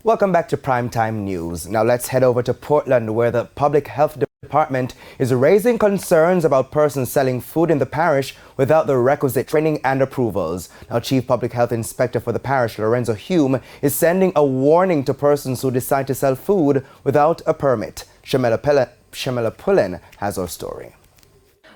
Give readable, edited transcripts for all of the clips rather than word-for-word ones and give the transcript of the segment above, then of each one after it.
Welcome back to Primetime News. Now let's head over to Portland, where the Public Health Department is raising concerns about persons selling food in the parish without the requisite training and approvals. Now, Chief Public Health Inspector for the parish, Lorenzo Hume, is sending a warning to persons who decide to sell food without a permit. Shamela Pullen has our story.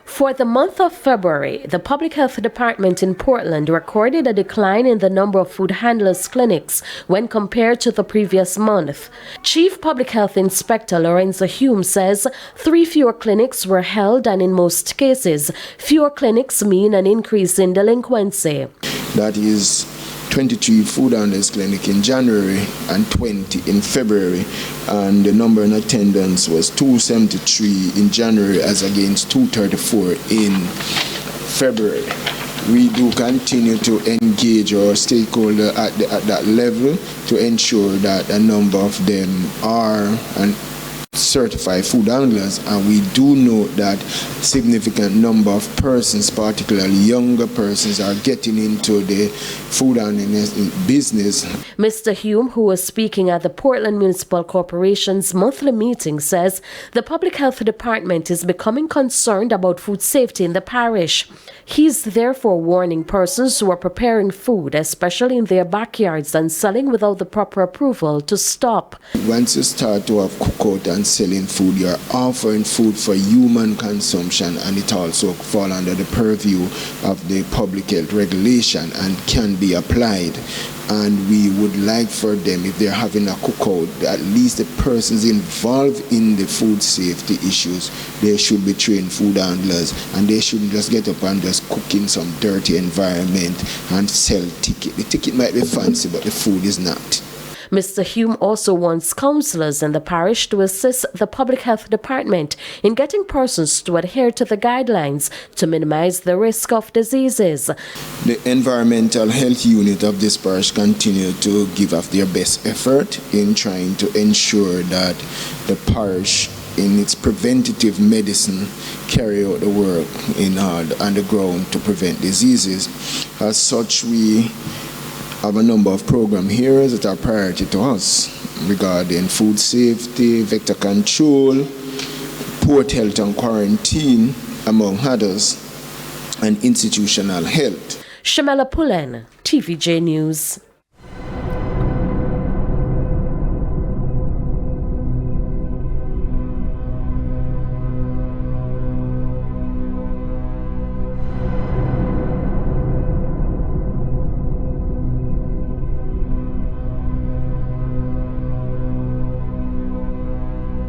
For the month of February, the Public Health Department in Portland recorded a decline in the number of food handlers clinics when compared to the previous month. Chief Public Health Inspector Lorenzo Hume says 3 fewer clinics were held, and in most cases, fewer clinics mean an increase in delinquency. That is 23 food handlers clinic in January and 20 in February, and the number in attendance was 273 in January as against 234 in February. We do continue to engage our stakeholder at that level to ensure that a number of them are certified food handlers, and we do know that significant number of persons, particularly younger persons, are getting into the food handling business. Mr. Hume, who was speaking at the Portland Municipal Corporation's monthly meeting, says the Public Health Department is becoming concerned about food safety in the parish. He's therefore warning persons who are preparing food, especially in their backyards, and selling without the proper approval to stop. Once you start to have cookout and selling food, you're offering food for human consumption, and it also falls under the purview of the public health regulation and can be applied. And we would like for them, if they're having a cookout, at least the persons involved in the food safety issues, they should be trained food handlers, and they shouldn't just get up and just cook in some dirty environment and sell ticket. The ticket might be fancy, but the food is not. Mr. Hume also wants councillors in the parish to assist the Public Health Department in getting persons to adhere to the guidelines to minimize the risk of diseases. The environmental health unit of this parish continue to give up their best effort in trying to ensure that the parish in its preventative medicine carry out the work on the ground to prevent diseases. As such, we have a number of program areas that are priority to us regarding food safety, vector control, port health and quarantine, among others, and institutional health. Shamela Pullen, TVJ News.